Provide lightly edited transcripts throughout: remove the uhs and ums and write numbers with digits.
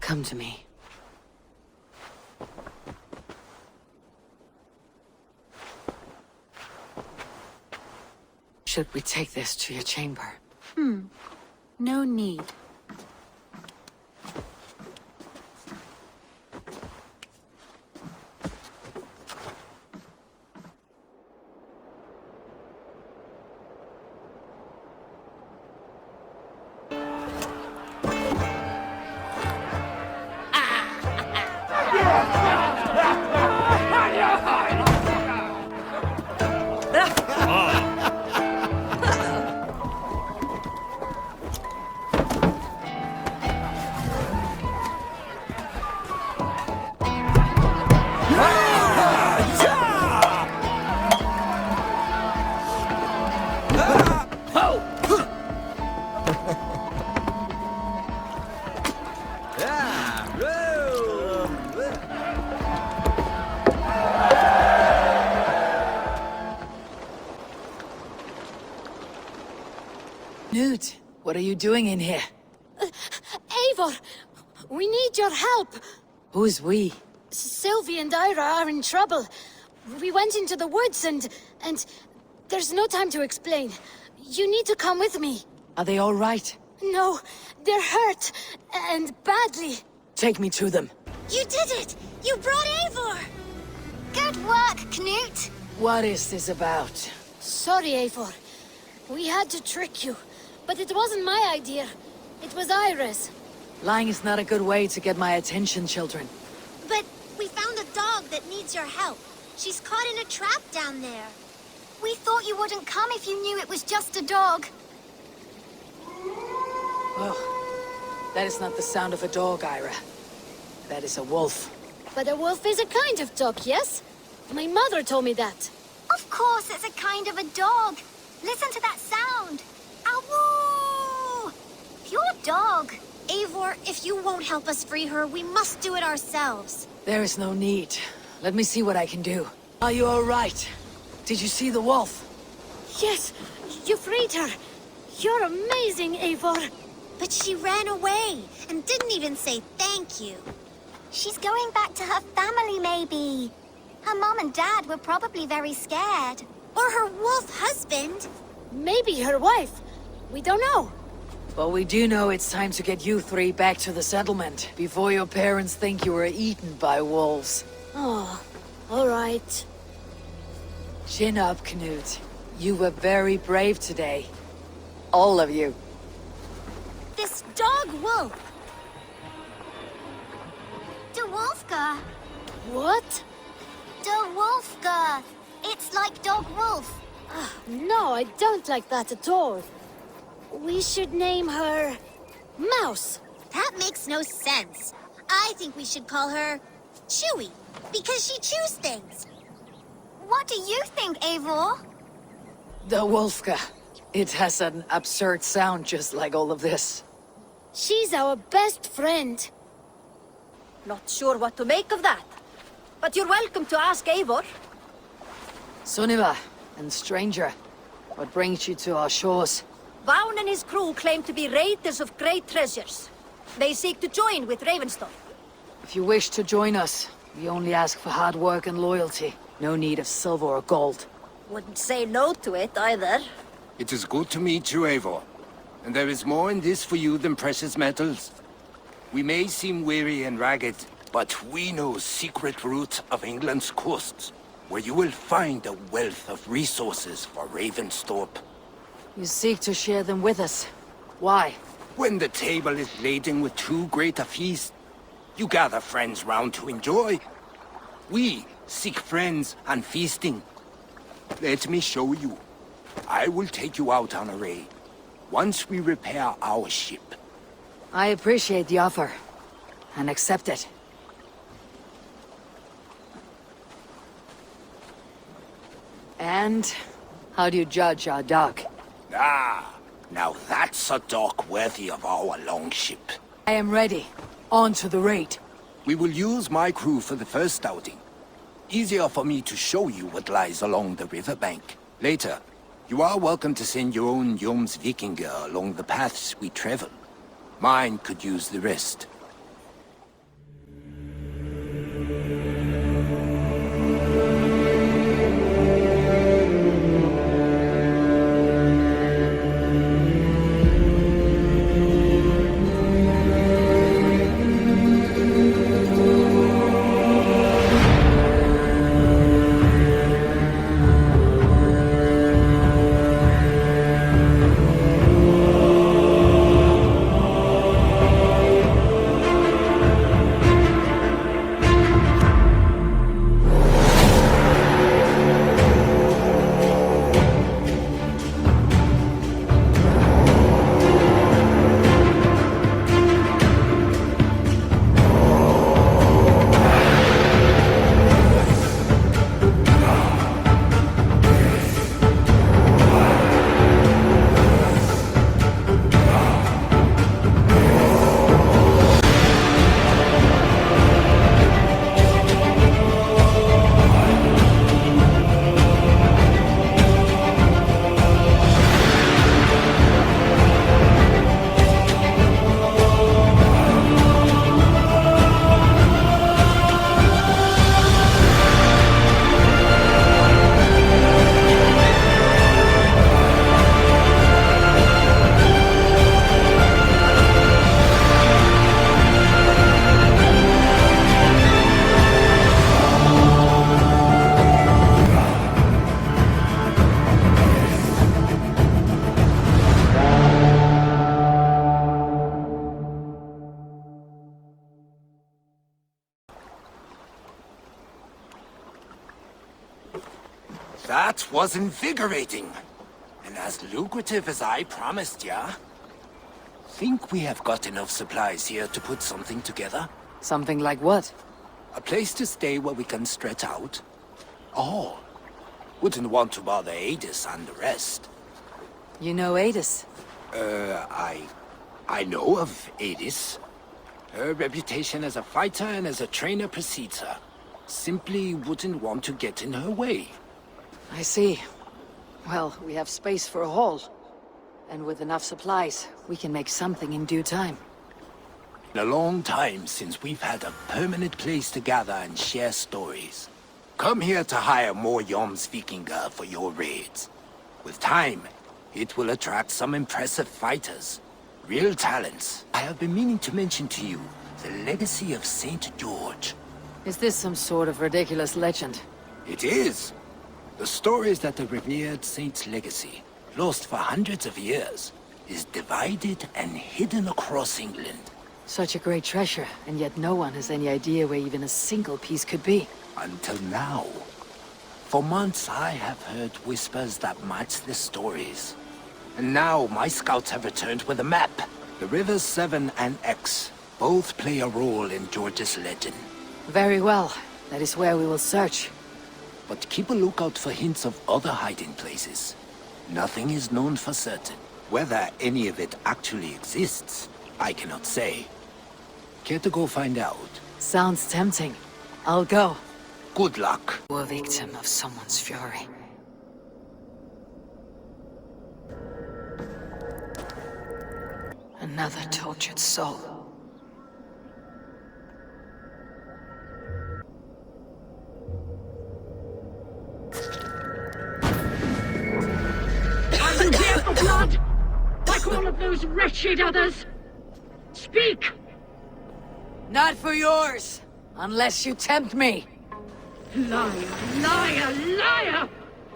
Come to me. Should we take this to your chamber? No need. Knut, what are you doing in here? Eivor! We need your help! Who's we? Sylvie and Ira are in trouble. We went into the woods and... There's no time to explain. You need to come with me. Are they all right? No, they're hurt. And badly. Take me to them. You did it! You brought Eivor! Good work, Knut! What is this about? Sorry, Eivor. We had to trick you. But it wasn't my idea. It was Ira's. Lying is not a good way to get my attention, children. But we found a dog that needs your help. She's caught in a trap down there. We thought you wouldn't come if you knew it was just a dog. Oh, that is not the sound of a dog, Ira. That is a wolf. But a wolf is a kind of dog, yes? My mother told me that. Of course it's a kind of a dog. Listen to that sound. Awoo! Pure dog. Eivor, if you won't help us free her, we must do it ourselves. There is no need. Let me see what I can do. Are you all right? Did you see the wolf? Yes, you freed her. You're amazing, Eivor. But she ran away and didn't even say thank you. She's going back to her family, maybe. Her mom and dad were probably very scared. Or her wolf husband. Maybe her wife. We don't know. But we do know it's time to get you three back to the settlement, before your parents think you were eaten by wolves. Oh, all right. Chin up, Knut. You were very brave today. All of you. This dog wolf. De Wolfga. What? De Wolfga. It's like dog wolf. No, I don't like that at all. We should name her... Mouse. That makes no sense. I think we should call her Chewy, because she chews things. What do you think, Eivor? The Wolfga. It has an absurd sound just like all of this. She's our best friend. Not sure what to make of that. But you're welcome to ask Eivor. Sunniva and Stranger, what brings you to our shores? Vaughn and his crew claim to be raiders of great treasures. They seek to join with Ravenstorm. If you wish to join us, we only ask for hard work and loyalty. No need of silver or gold. Wouldn't say no to it, either. It is good to meet you, Eivor. And there is more in this for you than precious metals. We may seem weary and ragged, but we know secret route of England's coasts, where you will find a wealth of resources for Ravenstorp. You seek to share them with us. Why? When the table is laden with too great a feast, you gather friends round to enjoy. We seek friends and feasting. Let me show you. I will take you out on a raid. Once we repair our ship. I appreciate the offer. And accept it. And how do you judge our dock? Ah, now that's a dock worthy of our longship. I am ready. On to the raid. We will use my crew for the first outing. Easier for me to show you what lies along the riverbank. Later, you are welcome to send your own Jomsvikinger along the paths we travel. Mine could use the rest. That was invigorating. And as lucrative as I promised ya. Think we have got enough supplies here to put something together? Something like what? A place to stay where we can stretch out. Oh, wouldn't want to bother Adis and the rest. You know Adis? I know of Adis. Her reputation as a fighter and as a trainer precedes her. Simply wouldn't want to get in her way. I see. Well, we have space for a hall. And with enough supplies, we can make something in due time. A long time since we've had a permanent place to gather and share stories. Come here to hire more Jomsvikinger for your raids. With time, it will attract some impressive fighters. Real talents. I have been meaning to mention to you the legacy of St. George. Is this some sort of ridiculous legend? It is. The story is that the revered saint's legacy, lost for hundreds of years, is divided and hidden across England. Such a great treasure, and yet no one has any idea where even a single piece could be. Until now. For months I have heard whispers that match the stories. And now my scouts have returned with a map. The rivers Severn and Exe both play a role in George's legend. Very well. That is where we will search. But keep a lookout for hints of other hiding places. Nothing is known for certain. Whether any of it actually exists, I cannot say. Care to go find out? Sounds tempting. I'll go. Good luck. A victim of someone's fury. Another tortured soul. Are you here for blood? Like all of those wretched others? Speak! Not for yours, unless you tempt me. Liar, liar, liar!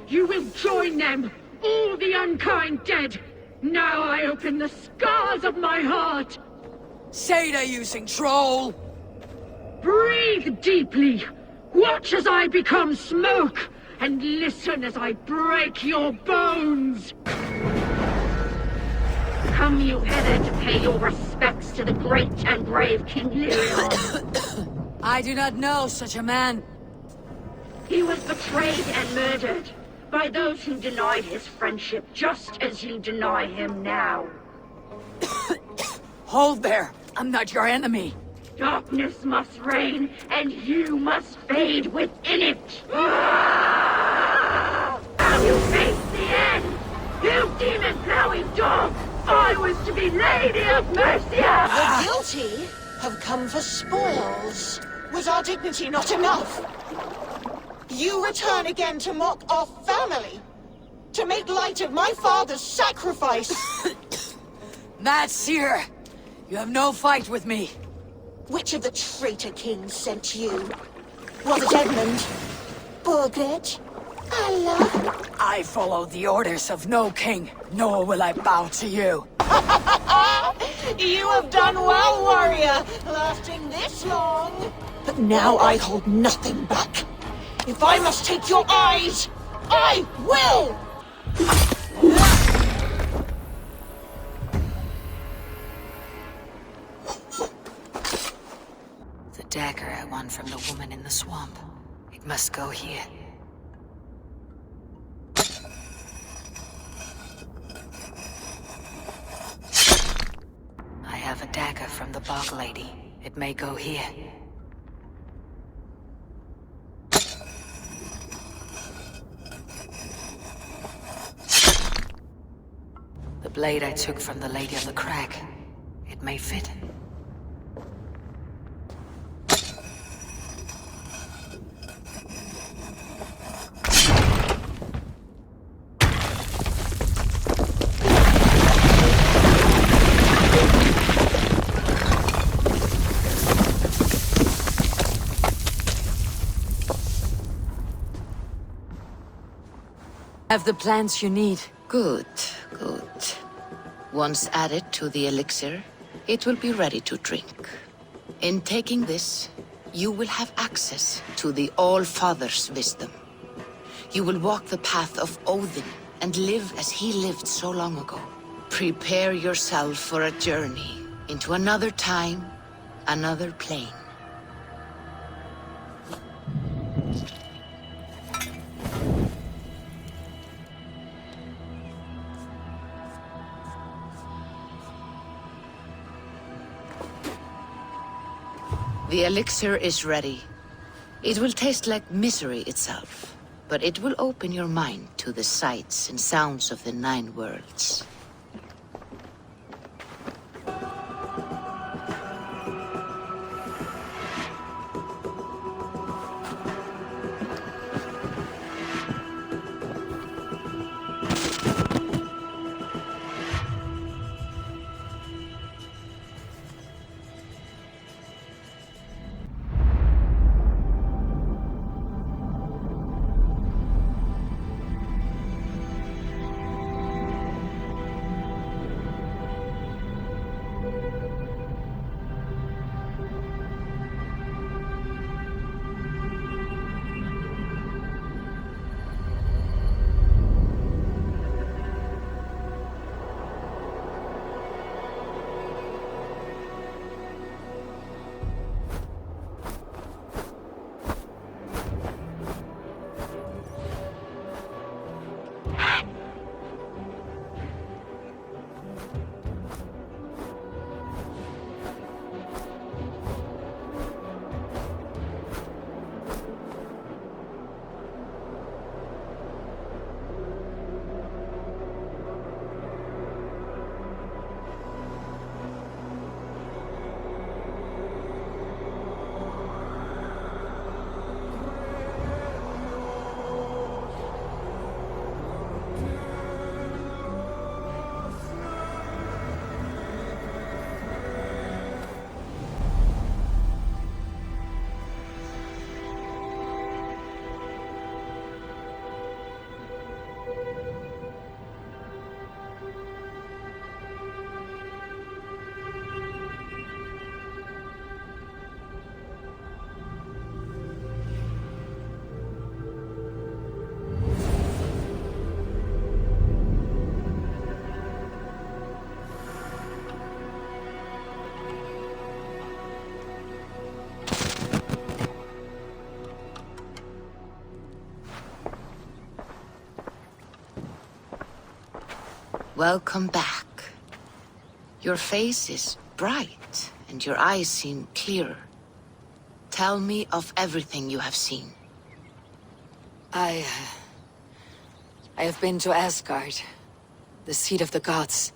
You will join them, all the unkind dead! Now I open the scars of my heart! Say they're using troll! Breathe deeply! Watch as I become smoke, and listen as I break your bones! Come you hither to pay your respects to the great and brave King Lirion. I do not know such a man. He was betrayed and murdered by those who denied his friendship, just as you deny him now. Hold there! I'm not your enemy! Darkness must reign, and you must fade within it! Now you face the end! You demon-plowing dog! I was to be Lady of Mercia! The guilty have come for spoils. Was our dignity not enough? You return again to mock our family? To make light of my father's sacrifice? Mad Seer! You have no fight with me. Which of the traitor kings sent you? Was it Edmund? Burgred? Allah? I follow the orders of no king, nor will I bow to you. You have done well, warrior, lasting this long. But now I hold nothing back. If I must take your eyes, I will! The dagger I won from the woman in the swamp. It must go here. I have a dagger from the bog lady. It may go here. The blade I took from the lady on the crag. It may fit. Have the plants you need. Good, good. Once added to the elixir, it will be ready to drink. In taking this, you will have access to the All-Father's wisdom. You will walk the path of Odin and live as he lived so long ago. Prepare yourself for a journey into another time, another plane. The elixir is ready. It will taste like misery itself, but it will open your mind to the sights and sounds of the 9 worlds. Welcome back. Your face is bright, and your eyes seem clearer. Tell me of everything you have seen. I have been to Asgard, the seat of the gods.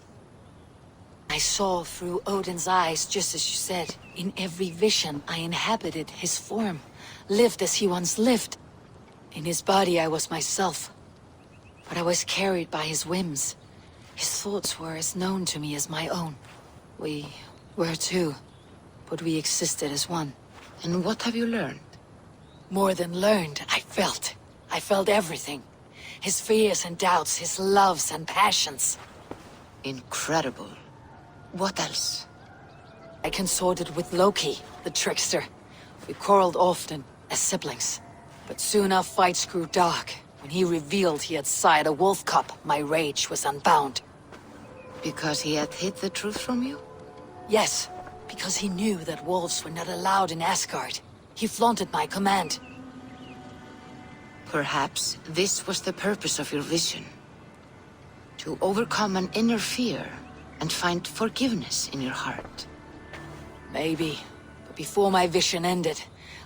I saw through Odin's eyes, just as you said. In every vision, I inhabited his form, lived as he once lived. In his body, I was myself. But I was carried by his whims. His thoughts were as known to me as my own. We were two, but we existed as one. And what have you learned? More than learned, I felt. I felt everything. His fears and doubts, his loves and passions. Incredible. What else? I consorted with Loki, the trickster. We quarreled often, as siblings. But soon our fights grew dark. When he revealed he had sired a wolf cub, my rage was unbound. Because he had hid the truth from you? Yes, because he knew that wolves were not allowed in Asgard. He flaunted my command. Perhaps this was the purpose of your vision. To overcome an inner fear and find forgiveness in your heart. Maybe. But before my vision ended,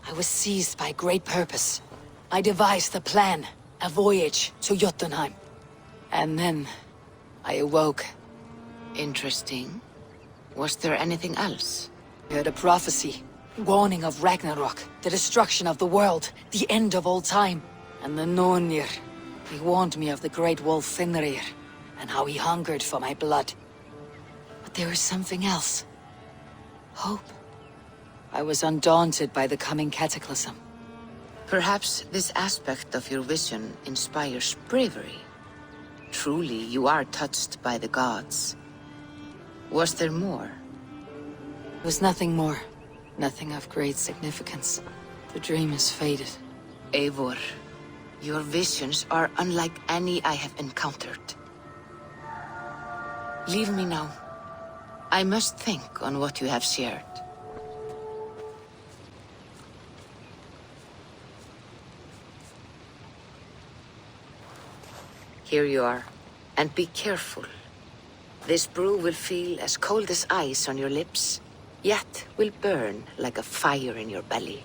I was seized by great purpose. I devised a plan, a voyage to Jotunheim. And then, I awoke. Interesting. Was there anything else? I heard a prophecy, warning of Ragnarok, the destruction of the world, the end of all time. And the Nornir, he warned me of the great wolf Fenrir, and how he hungered for my blood. But there was something else. Hope. I was undaunted by the coming cataclysm. Perhaps this aspect of your vision inspires bravery. Truly, you are touched by the gods. Was there more? There was nothing more. Nothing of great significance. The dream is faded. Eivor, your visions are unlike any I have encountered. Leave me now. I must think on what you have shared. Here you are. And be careful. This brew will feel as cold as ice on your lips, yet will burn like a fire in your belly.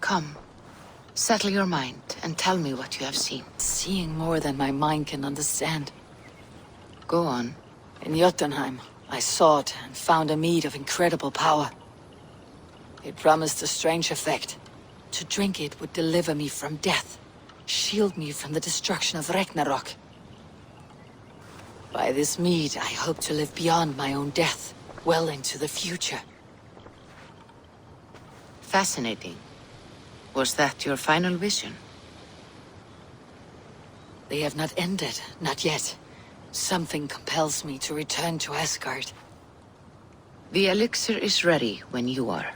Come, settle your mind and tell me what you have seen. Seeing more than my mind can understand. Go on. In Jotunheim, I sought and found a mead of incredible power. It promised a strange effect. To drink it would deliver me from death, shield me from the destruction of Ragnarok. By this mead, I hope to live beyond my own death, well into the future. Fascinating. Was that your final vision? They have not ended, not yet. Something compels me to return to Asgard. The elixir is ready when you are.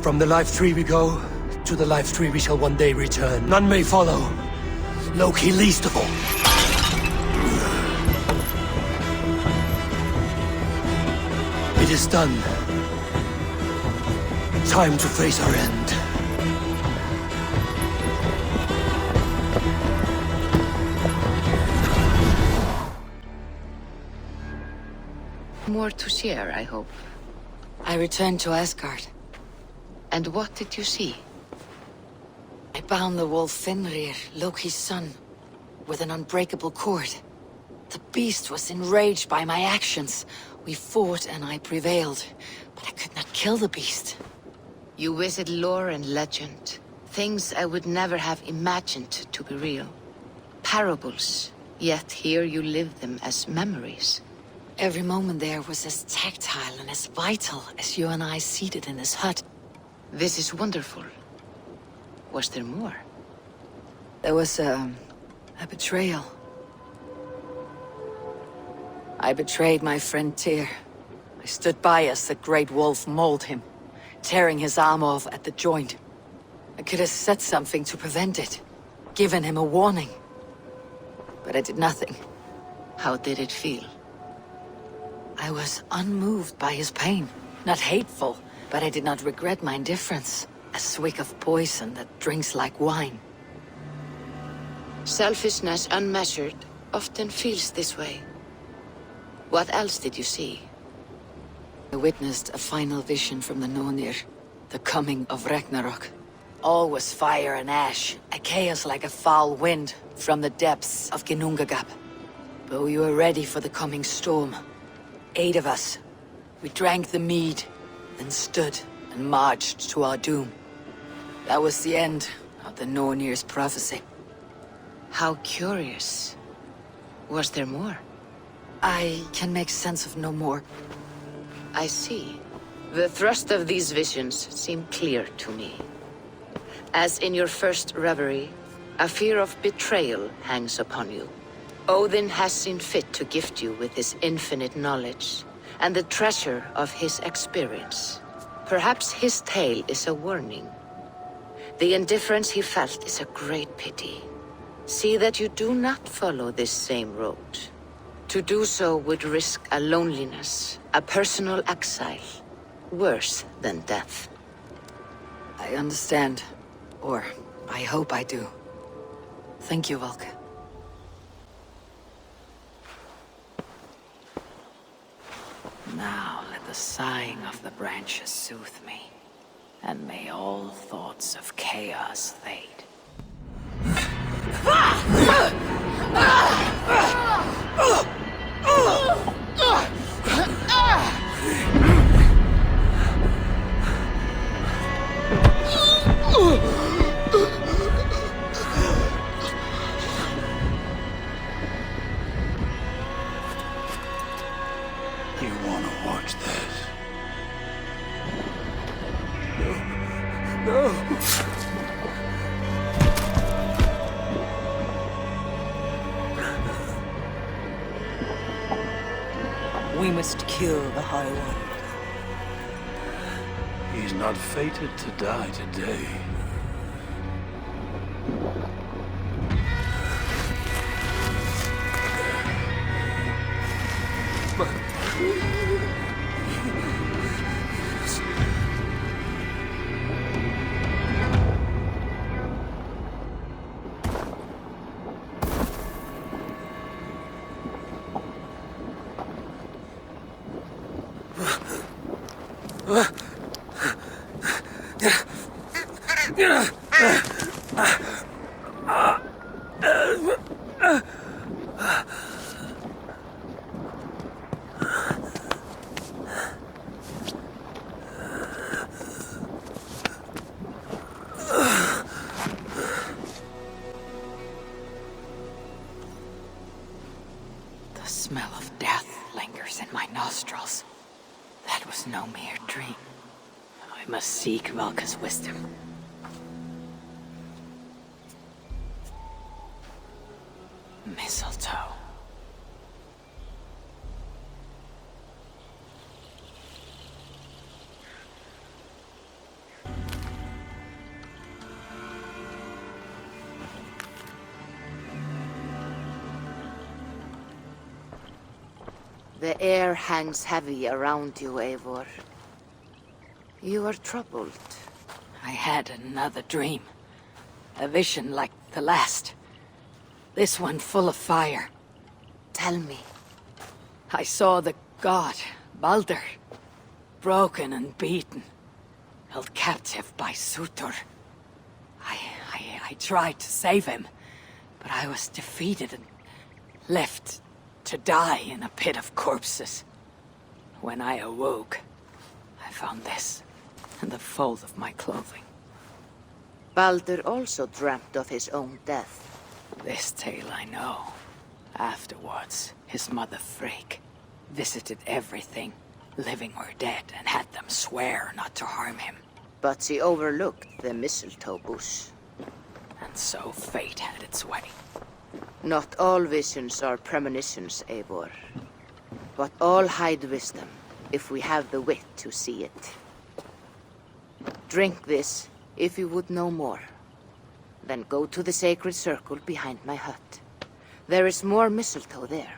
From the life tree we go, to the life tree we shall one day return. None may follow, Loki least of all. It is done. Time to face our end. More to share, I hope. I returned to Asgard. And what did you see? I bound the wolf Fenrir, Loki's son, with an unbreakable cord. The beast was enraged by my actions. We fought and I prevailed, but I could not kill the beast. You visit lore and legend, things I would never have imagined to be real. Parables, yet here you live them as memories. Every moment there was as tactile and as vital as you and I seated in this hut. This is wonderful. Was there more? There was a betrayal. I betrayed my friend Tyr. I stood by as the great wolf mauled him, tearing his arm off at the joint. I could have said something to prevent it, given him a warning. But I did nothing. How did it feel? I was unmoved by his pain. Not hateful, but I did not regret my indifference. A swig of poison that drinks like wine. Selfishness unmeasured often feels this way. What else did you see? I witnessed a final vision from the Nornir, the coming of Ragnarok. All was fire and ash, a chaos like a foul wind from the depths of Ginnungagap. But we were ready for the coming storm. 8 of us. We drank the mead, then stood and marched to our doom. That was the end of the Nornir's prophecy. How curious. Was there more? I can make sense of no more. I see. The thrust of these visions seem clear to me. As in your first reverie, a fear of betrayal hangs upon you. Odin has seen fit to gift you with his infinite knowledge, and the treasure of his experience. Perhaps his tale is a warning. The indifference he felt is a great pity. See that you do not follow this same road. To do so would risk a loneliness, a personal exile, worse than death. I understand. Or, I hope I do. Thank you, Valka. Now let the sighing of the branches soothe me, and may all thoughts of chaos fade. You wanna watch this? No. We must kill the High One. He's not fated to die today. The smell of death lingers in my nostrils. That was no mere dream. I must seek Valka's wisdom. Mistletoe. The air hangs heavy around you, Eivor. You are troubled. I had another dream. A vision like the last. This one full of fire. Tell me. I saw the god, Baldur, broken and beaten, held captive by Surtur. I I tried to save him, but I was defeated and left to die in a pit of corpses. When I awoke, I found this in the fold of my clothing. Baldur also dreamt of his own death. This tale I know. Afterwards, his mother Frigg visited everything, living or dead, and had them swear not to harm him. But she overlooked the mistletoe bush. And so fate had its way. Not all visions are premonitions, Eivor. But all hide wisdom, if we have the wit to see it. Drink this, if you would know more. Then go to the sacred circle behind my hut. There is more mistletoe there.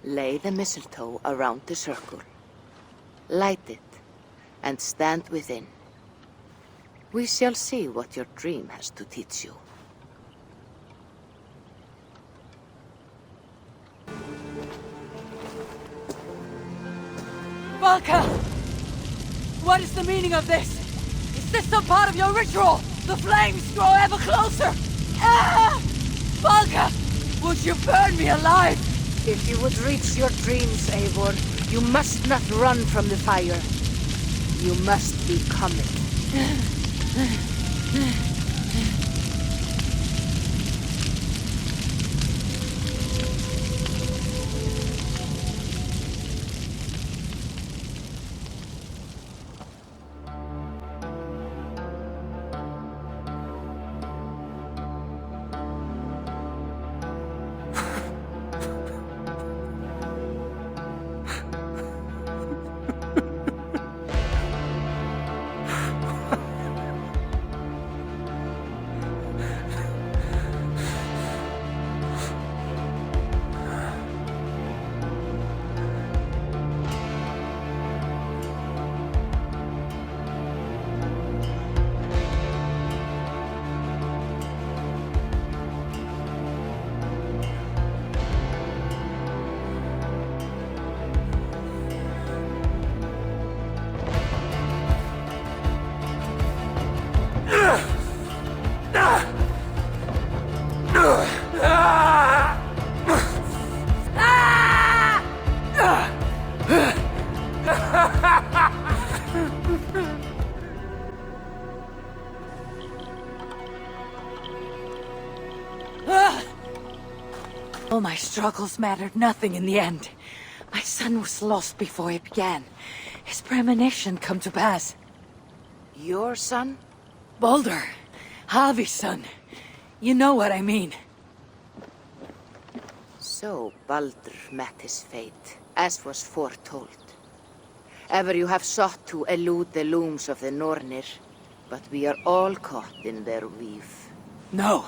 Lay the mistletoe around the circle. Light it, and stand within. We shall see what your dream has to teach you. Valka! What is the meaning of this? Is this some part of your ritual? The flames grow ever closer! Ah! Valka! Would you burn me alive? If you would reach your dreams, Eivor, you must not run from the fire. You must become it. All my struggles mattered nothing in the end. My son was lost before it began. His premonition come to pass. Your son? Baldur, Havi's son. You know what I mean. So Baldur met his fate, as was foretold. Ever you have sought to elude the looms of the Nornir, but we are all caught in their weave. No,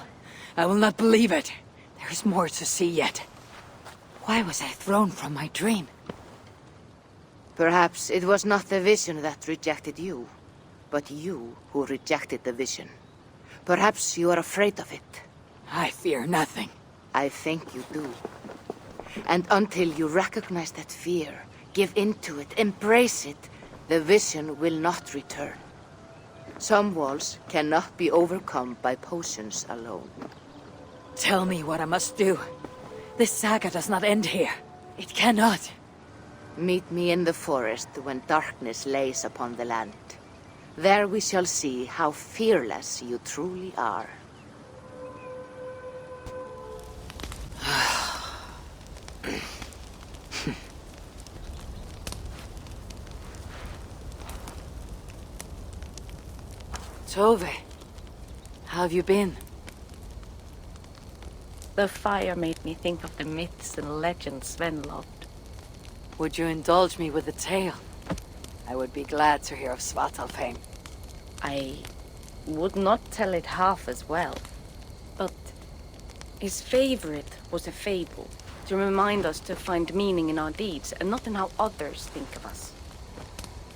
I will not believe it. There is more to see yet. Why was I thrown from my dream? Perhaps it was not the vision that rejected you, but you who rejected the vision. Perhaps you are afraid of it. I fear nothing. I think you do. And until you recognize that fear, give in to it, embrace it, the vision will not return. Some walls cannot be overcome by potions alone. Tell me what I must do. This saga does not end here. It cannot. Meet me in the forest when darkness lays upon the land. There we shall see how fearless you truly are. Tove, how have you been? The fire made me think of the myths and legends Sven loved. Would you indulge me with a tale? I would be glad to hear of Svartalfheim. I would not tell it half as well, but his favorite was a fable, to remind us to find meaning in our deeds and not in how others think of us.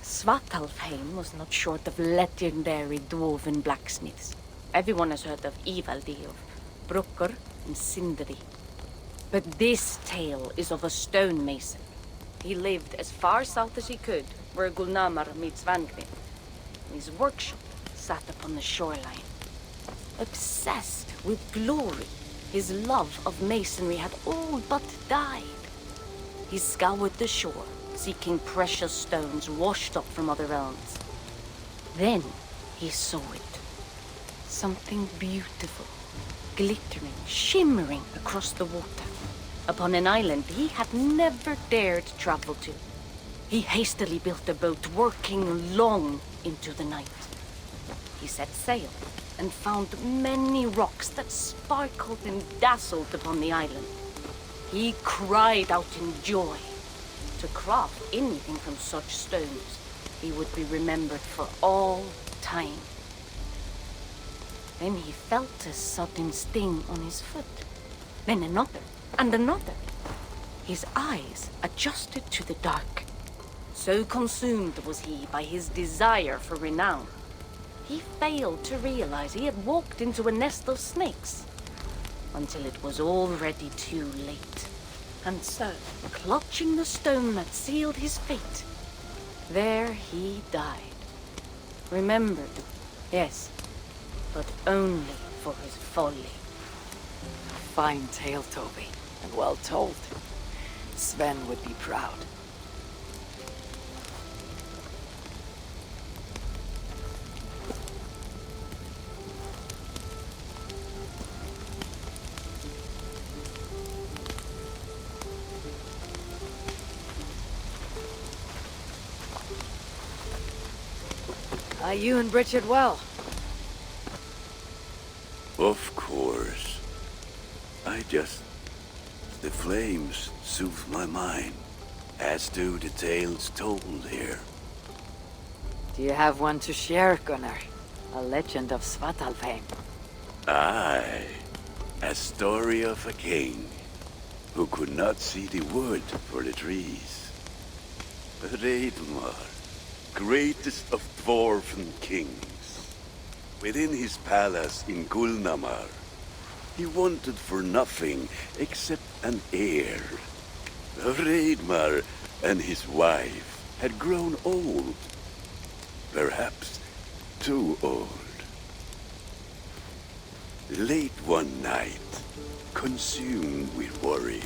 Svartalfheim was not short of legendary dwarven blacksmiths. Everyone has heard of Ivaldi, of Brukkr and Sindri. But this tale is of a stonemason. He lived as far south as he could, where Gulnamar meets Vangrid. His workshop sat upon the shoreline. Obsessed with glory, his love of masonry had all but died. He scoured the shore, seeking precious stones washed up from other realms. Then he saw it. Something beautiful, glittering, shimmering across the water, upon an island he had never dared travel to. He hastily built a boat, working long into the night. He set sail and found many rocks that sparkled and dazzled upon the island. He cried out in joy. To craft anything from such stones, he would be remembered for all time. Then he felt a sudden sting on his foot. Then another, and another. His eyes adjusted to the dark. So consumed was he by his desire for renown, he failed to realize he had walked into a nest of snakes, until it was already too late. And so, clutching the stone that sealed his fate, there he died. Remembered, yes, but only for his folly. A fine tale, Toby, and well told. Sven would be proud. Are you and Bridget well? Of course. The flames soothe my mind, as do the tales told here. Do you have one to share, Gunnar? A legend of Svartalfheim. Aye, a story of a king who could not see the wood for the trees. Reidmar, greatest of dwarven kings. Within his palace in Gulnamar, he wanted for nothing except an heir. Reidmar and his wife had grown old. Perhaps too old. Late one night, consumed with worry,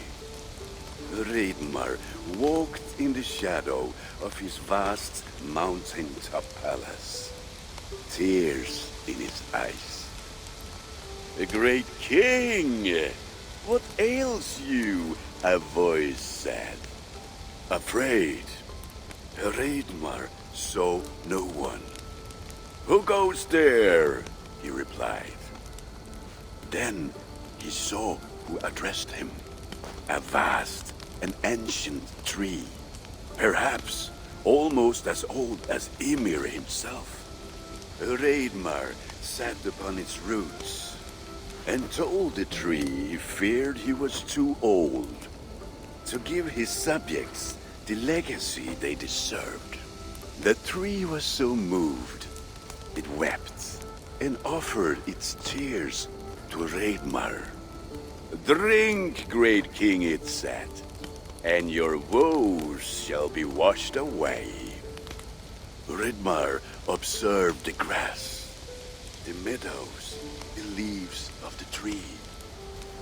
Reidmar walked in the shadow of his vast mountaintop palace, tears in his eyes. "A great king! What ails you?" a voice said. Afraid, Reidmar saw no one. "Who goes there?" he replied. Then he saw who addressed him. A vast and ancient tree, perhaps almost as old as Ymir himself. Reidmar sat upon its roots and told the tree he feared he was too old to give his subjects the legacy they deserved. The tree was so moved, it wept and offered its tears to Reidmar. "Drink, great king," it said, "and your woes shall be washed away." Reidmar observed the grass, the meadows, the leaves of the tree.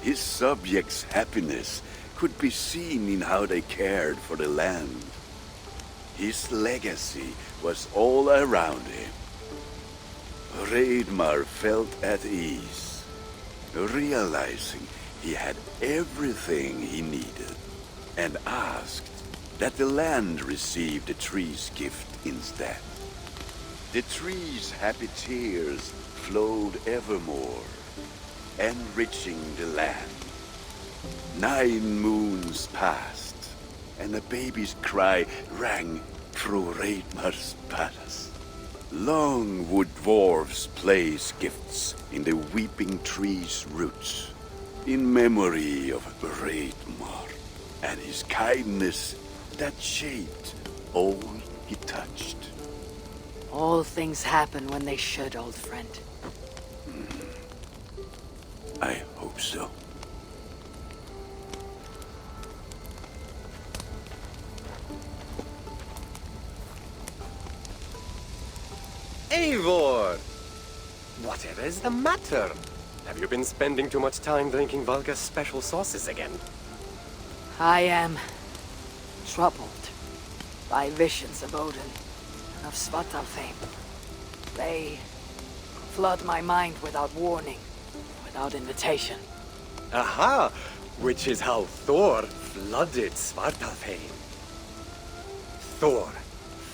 His subjects' happiness could be seen in how they cared for the land. His legacy was all around him. Reidmar felt at ease, realizing he had everything he needed, and asked that the land receive the tree's gift instead. The tree's happy tears flowed evermore, enriching the land. 9 moons passed, and a baby's cry rang through Reidmar's palace. Long would dwarves place gifts in the weeping tree's roots, in memory of Reidmar and his kindness that shaped all he touched. All things happen when they should, old friend. I hope so. Eivor! Whatever is the matter? Have you been spending too much time drinking Valka's special sauces again? I am troubled by visions of Odin and of Svartalfheim. They flood my mind without warning, without invitation. Aha! Which is how Thor flooded Svartalfheim. Thor,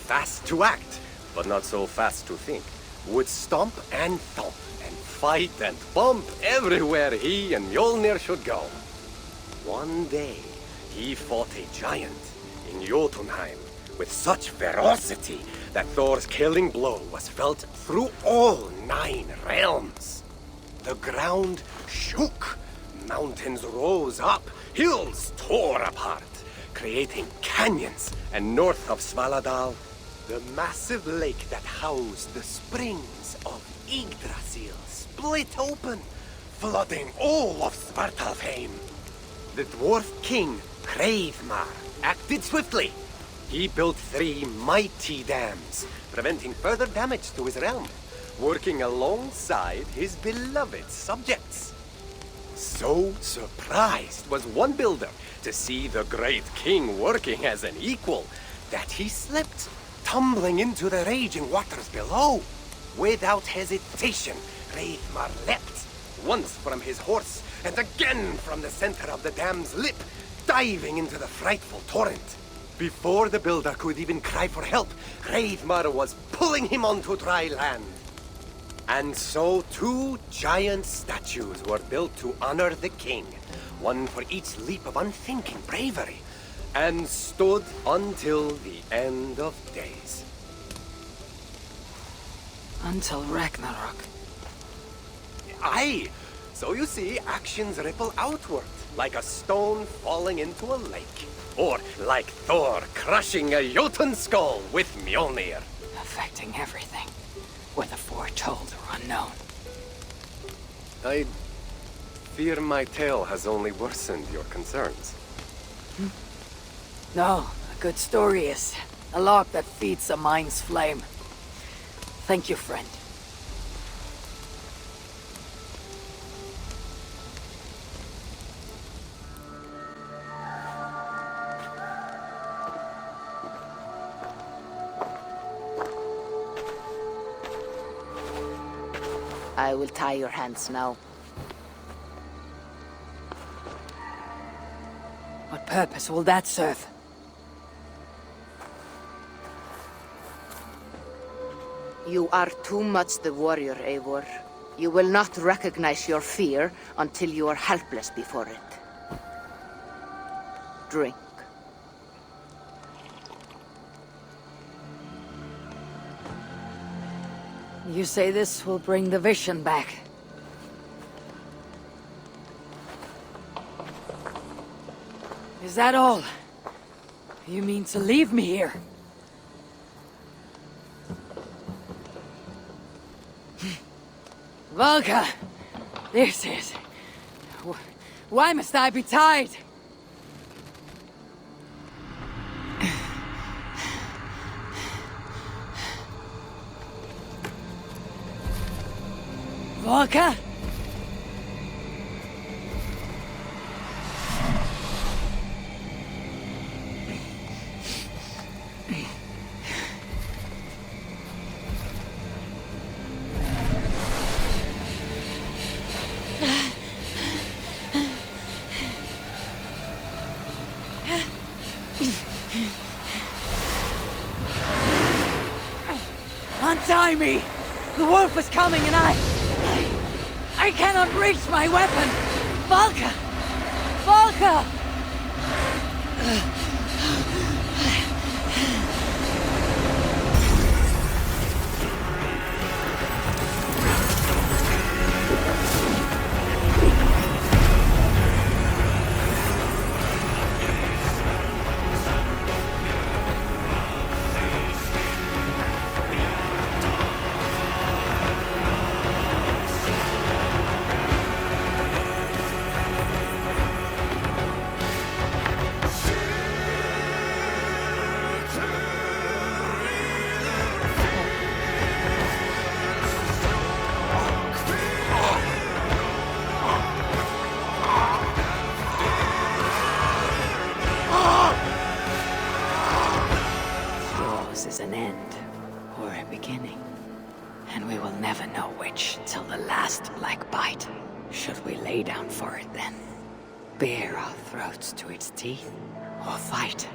fast to act, but not so fast to think, would stomp and thump and fight and bump everywhere he and Mjolnir should go. One day, he fought a giant in Jotunheim with such ferocity that Thor's killing blow was felt through all 9 realms. The ground shook, mountains rose up, hills tore apart, creating canyons, and north of Svaladal, the massive lake that housed the springs of Yggdrasil split open, flooding all of Svartalfheim. The dwarf king, Hreidmar, acted swiftly. He built 3 mighty dams, preventing further damage to his realm, working alongside his beloved subjects. So surprised was one builder to see the great king working as an equal that he slipped, tumbling into the raging waters below. Without hesitation, Hreidmar leapt, once from his horse and again from the center of the dam's lip, diving into the frightful torrent. Before the builder could even cry for help, Hreidmar was pulling him onto dry land. And so 2 giant statues were built to honor the king, one for each leap of unthinking bravery, and stood until the end of days. Until Ragnarok. Aye! So you see, actions ripple outward, like a stone falling into a lake. Or like Thor crushing a Jotun skull with Mjolnir. Affecting everything, whether foretold or unknown. I fear my tale has only worsened your concerns. No, a good story is a log that feeds a mind's flame. Thank you, friend. I will tie your hands now. What purpose will that serve? You are too much the warrior, Eivor. You will not recognize your fear until you are helpless before it. Drink. You say this will bring the vision back? Is that all? You mean to leave me here? Valka! This is... Why must I be tied? Valka? Untie me! The wolf is coming and I cannot reach my weapon! Valka! Valka! is an end or a beginning. And we will never know which till the last black bite. Should we lay down for it then? Bare our throats to its teeth? Or fight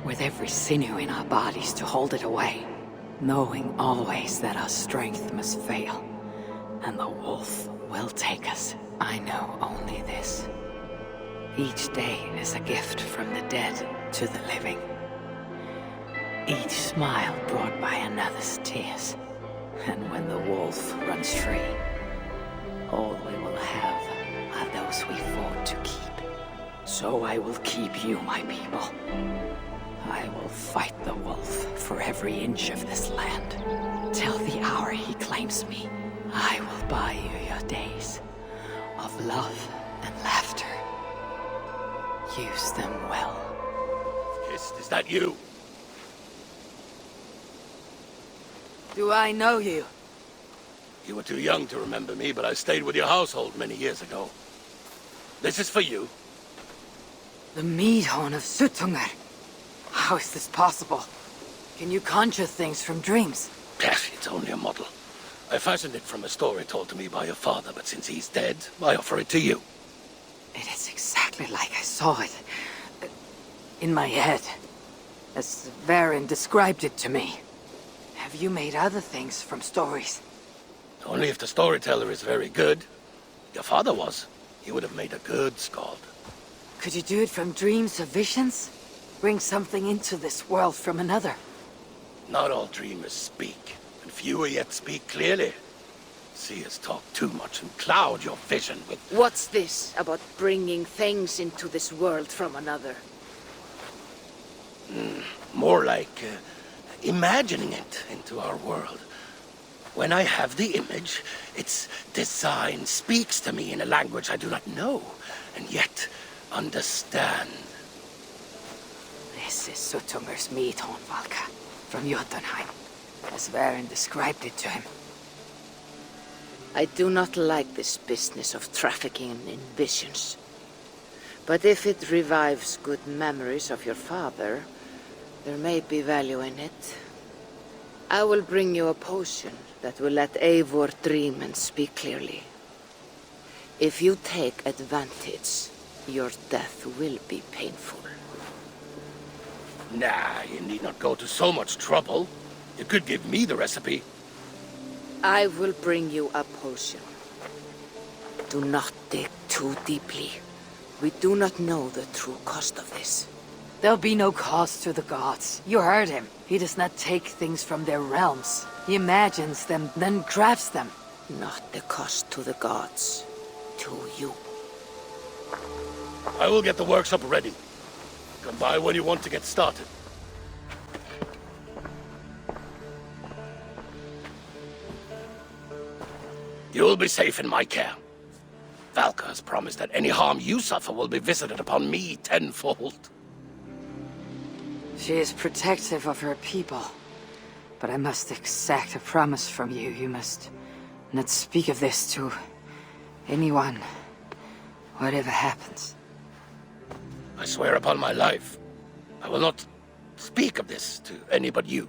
with every sinew in our bodies to hold it away? Knowing always that our strength must fail, and the wolf will take us. I know only this. Each day is a gift from the dead to the living. Each smile brought by another's tears. And when the wolf runs free, all we will have are those we fought to keep. So I will keep you, my people. I will fight the wolf for every inch of this land. Till the hour he claims me, I will buy you your days of love and laughter. Use them well. Kist, is that you? Do I know you? You were too young to remember me, but I stayed with your household many years ago. This is for you. The Meadhorn of Suttungr. How is this possible? Can you conjure things from dreams? Yes, it's only a model. I fashioned it from a story told to me by your father, but since he's dead, I offer it to you. It is exactly like I saw it. In my head. As Varin described it to me. Have you made other things from stories? Only if the storyteller is very good. Your father was. He would have made a good skald. Could you do it from dreams or visions? Bring something into this world from another? Not all dreamers speak, and fewer yet speak clearly. Seers talk too much and cloud your vision with... What's this about bringing things into this world from another? More like imagining it into our world. When I have the image, its design speaks to me in a language I do not know, and yet understand. This is Suttungr's Meadhorn, Valka, from Jotunheim, as Varin described it to him. I do not like this business of trafficking in visions. But if it revives good memories of your father, there may be value in it. I will bring you a potion that will let Eivor dream and speak clearly. If you take advantage, your death will be painful. Nah, you need not go to so much trouble. You could give me the recipe. I will bring you a potion. Do not dig too deeply. We do not know the true cost of this. There'll be no cost to the gods. You heard him. He does not take things from their realms. He imagines them, then crafts them. Not the cost to the gods. To you. I will get the workshop ready. Come by when you want to get started. You'll be safe in my care. Valka has promised that any harm you suffer will be visited upon me tenfold. She is protective of her people. But I must exact a promise from you. You must not speak of this to anyone, whatever happens. I swear upon my life, I will not speak of this to any but you.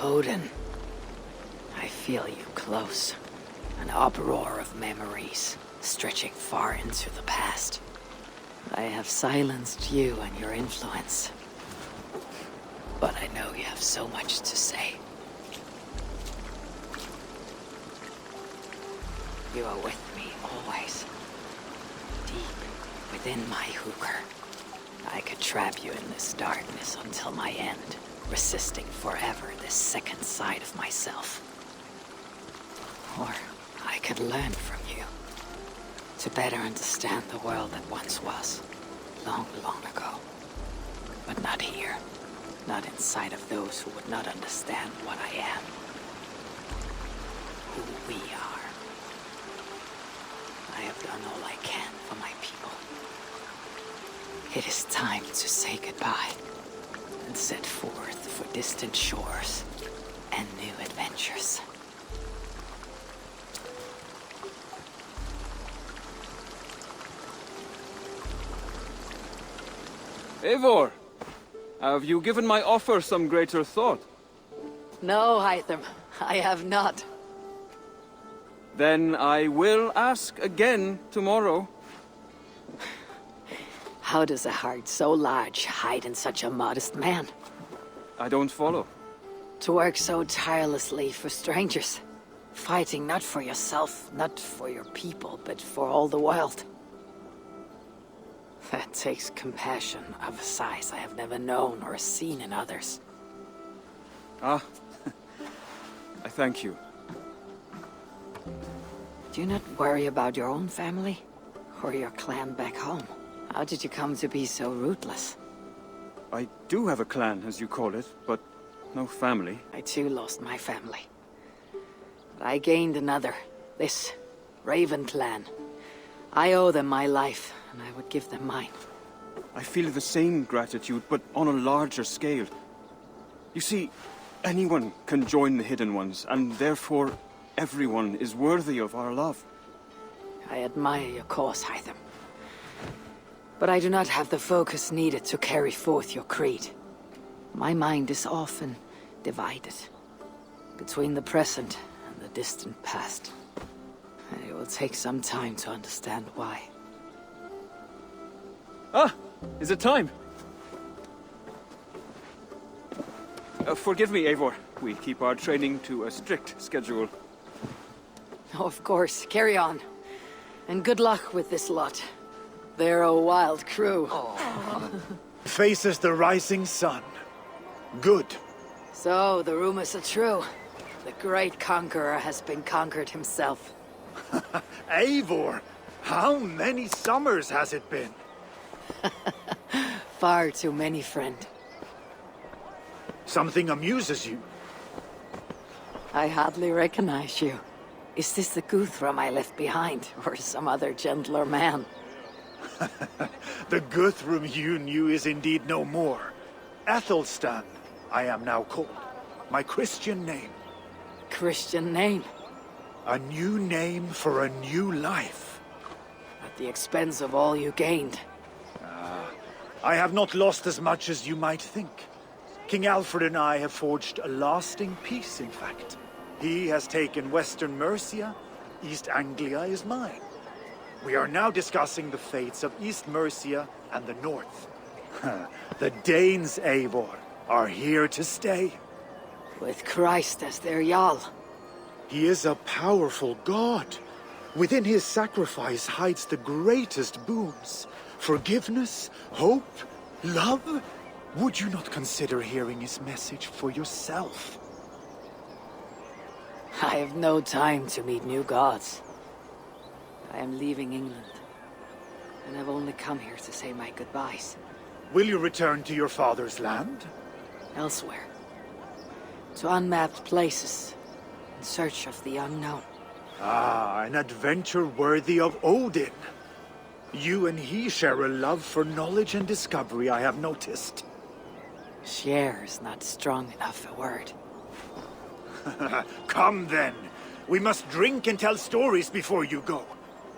Odin, I feel you close. An uproar of memories, stretching far into the past. I have silenced you and your influence. But I know you have so much to say. You are with me always. Deep within my hooker. I could trap you in this darkness until my end, resisting forever this second side of myself. Or I could learn from you, to better understand the world that once was, long, long ago. But not here. Not inside of those who would not understand what I am. Who we are. I have done all I can for my people. It is time to say goodbye and set forth for distant shores and new adventures. Eivor, have you given my offer some greater thought? No, Hytham, I have not. Then I will ask again tomorrow. How does a heart so large hide in such a modest man? I don't follow. To work so tirelessly for strangers. Fighting not for yourself, not for your people, but for all the world. That takes compassion of a size I have never known or seen in others. Ah, I thank you. Do you not worry about your own family? Or your clan back home? How did you come to be so rootless? I do have a clan, as you call it, but no family. I too lost my family. But I gained another. This Raven clan. I owe them my life, and I would give them mine. I feel the same gratitude, but on a larger scale. You see, anyone can join the Hidden Ones, and therefore everyone is worthy of our love. I admire your cause, Hytham. But I do not have the focus needed to carry forth your creed. My mind is often divided between the present and the distant past. And it will take some time to understand why. Ah! Is it time? Forgive me, Eivor. We keep our training to a strict schedule. Oh, of course. Carry on. And good luck with this lot. They're a wild crew. Faces the rising sun. Good. So, the rumors are true. The great conqueror has been conquered himself. Eivor, how many summers has it been? Far too many, friend. Something amuses you. I hardly recognize you. Is this the Guthrum I left behind, or some other gentler man? The Guthrum you knew is indeed no more. Athelstan, I am now called. My Christian name. Christian name? A new name for a new life. At the expense of all you gained. I have not lost as much as you might think. King Alfred and I have forged a lasting peace, in fact. He has taken Western Mercia, East Anglia is mine. We are now discussing the fates of East Mercia and the North. The Danes, Eivor, are here to stay. With Christ as their Jarl. He is a powerful god. Within his sacrifice hides the greatest boons. Forgiveness, hope, love. Would you not consider hearing his message for yourself? I have no time to meet new gods. I am leaving England, and I've only come here to say my goodbyes. Will you return to your father's land? Elsewhere. To unmapped places, in search of the unknown. Ah, an adventure worthy of Odin. You and he share a love for knowledge and discovery, I have noticed. Share is not strong enough a word. Come then. We must drink and tell stories before you go.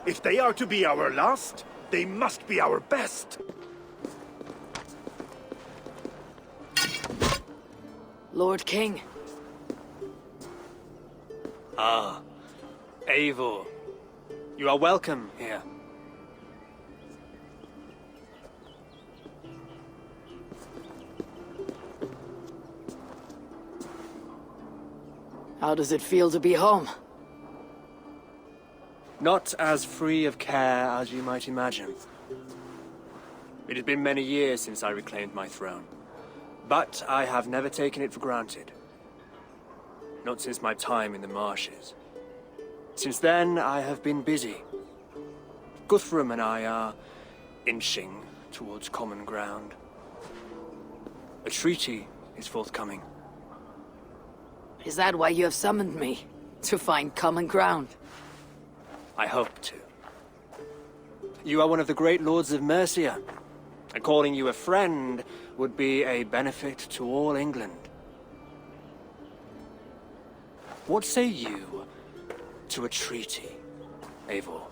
If they are to be our last, they must be our best. Lord King. Ah, Eivor. You are welcome here. How does it feel to be home? Not as free of care as you might imagine. It has been many years since I reclaimed my throne, but I have never taken it for granted. Not since my time in the marshes. Since then, I have been busy. Guthrum and I are inching towards common ground. A treaty is forthcoming. Is that why you have summoned me? To find common ground? I hope to. You are one of the great lords of Mercia, and calling you a friend would be a benefit to all England. What say you to a treaty, Eivor?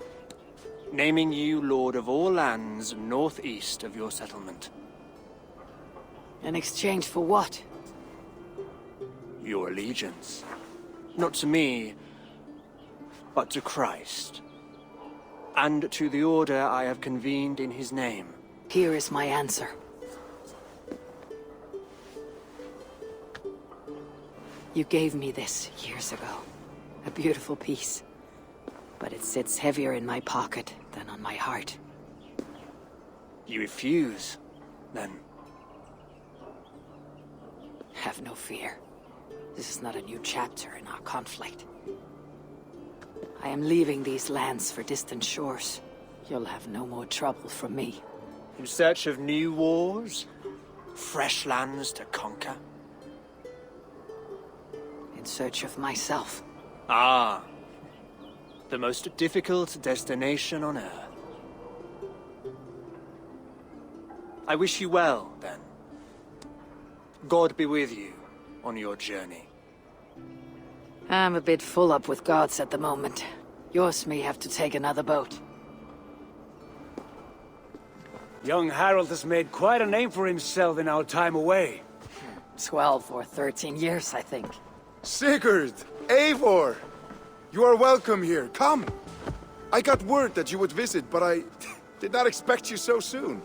Naming you lord of all lands northeast of your settlement. In exchange for what? Your allegiance. Not to me, but to Christ. And to the order I have convened in his name. Here is my answer. You gave me this years ago. A beautiful piece. But it sits heavier in my pocket than on my heart. You refuse, then? Have no fear. This is not a new chapter in our conflict. I am leaving these lands for distant shores. You'll have no more trouble from me. In search of new wars? Fresh lands to conquer? In search of myself. Ah. The most difficult destination on Earth. I wish you well, then. God be with you on your journey. I'm a bit full up with gods at the moment. Yours may have to take another boat. Young Harold has made quite a name for himself in our time away. 12 or 13 years, I think. Sigurd! Eivor! You are welcome here. Come! I got word that you would visit, but I did not expect you so soon.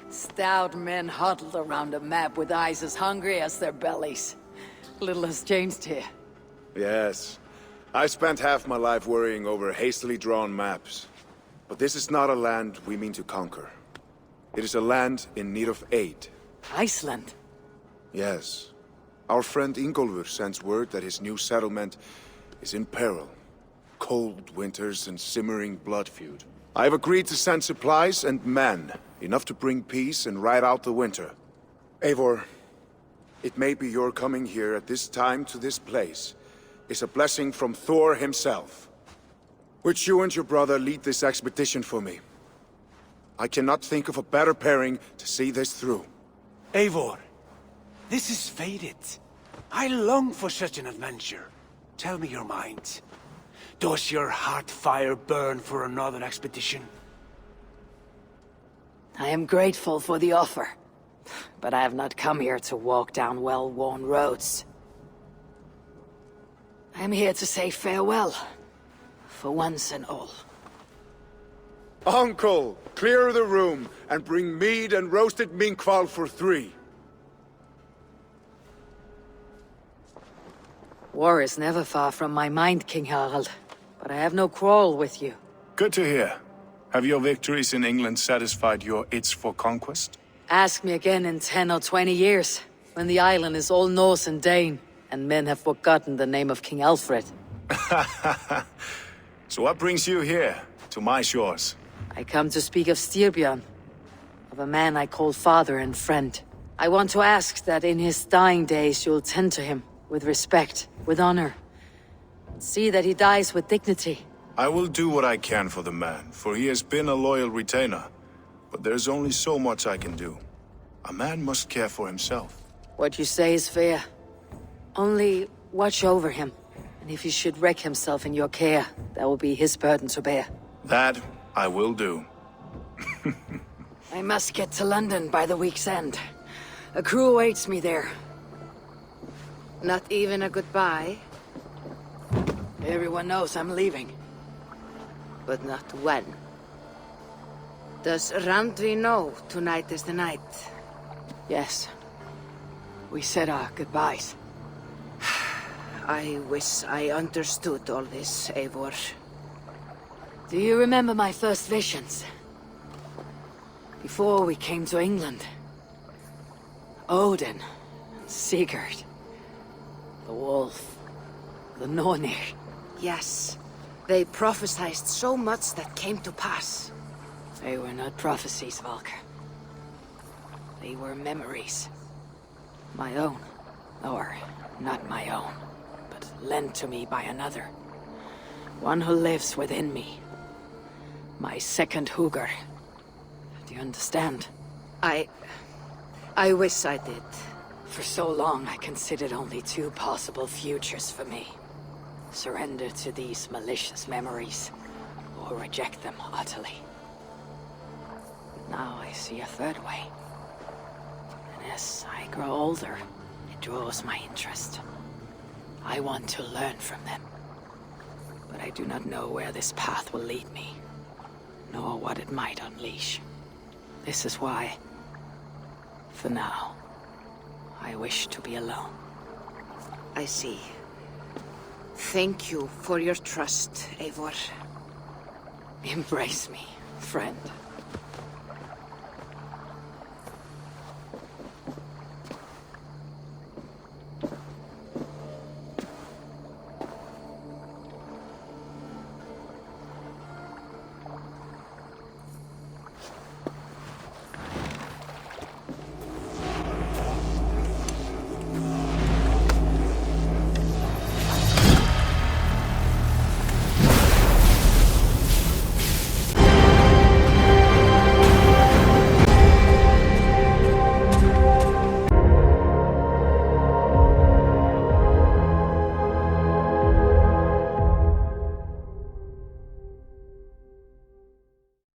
Stout men huddled around a map with eyes as hungry as their bellies. Little has changed here. Yes. I spent half my life worrying over hastily drawn maps. But this is not a land we mean to conquer. It is a land in need of aid. Iceland? Yes. Our friend Ingólfur sends word that his new settlement is in peril. Cold winters and simmering blood feud. I have agreed to send supplies and men, enough to bring peace and ride out the winter. Eivor, it may be your coming here at this time to this place is a blessing from Thor himself. Would you and your brother lead this expedition for me? I cannot think of a better pairing to see this through. Eivor, this is fated. I long for such an adventure. Tell me your mind. Does your heart fire burn for another expedition? I am grateful for the offer, but I have not come here to walk down well-worn roads. I am here to say farewell, for once and all. Uncle, clear the room and bring mead and roasted minkval for 3. War is never far from my mind, King Harald, but I have no quarrel with you. Good to hear. Have your victories in England satisfied your itch for conquest? Ask me again in 10 or 20 years, when the island is all Norse and Dane, and men have forgotten the name of King Alfred. So what brings you here, to my shores? I come to speak of Styrbjörn, of a man I call father and friend. I want to ask that in his dying days you'll tend to him, with respect, with honor. See that he dies with dignity. I will do what I can for the man, for he has been a loyal retainer. But there's only so much I can do. A man must care for himself. What you say is fair. Only watch over him. And if he should wreck himself in your care, that will be his burden to bear. That I will do. I must get to London by the week's end. A crew awaits me there. Not even a goodbye? Everyone knows I'm leaving. But not when. Does Randvi know tonight is the night? Yes. We said our goodbyes. I wish I understood all this, Eivor. Do you remember my first visions? Before we came to England. Odin, Sigurd, the wolf, the Nornir. Yes. They prophesied so much that came to pass. They were not prophecies, Valka. They were memories. My own. Or, not my own, but lent to me by another. One who lives within me. My second Hugr. Do you understand? I wish I did. For so long, I considered only two possible futures for me. Surrender to these malicious memories, or reject them utterly. Now I see a third way. And as I grow older, it draws my interest. I want to learn from them. But I do not know where this path will lead me, nor what it might unleash. This is why, for now, I wish to be alone. I see. Thank you for your trust, Eivor. Embrace me, friend.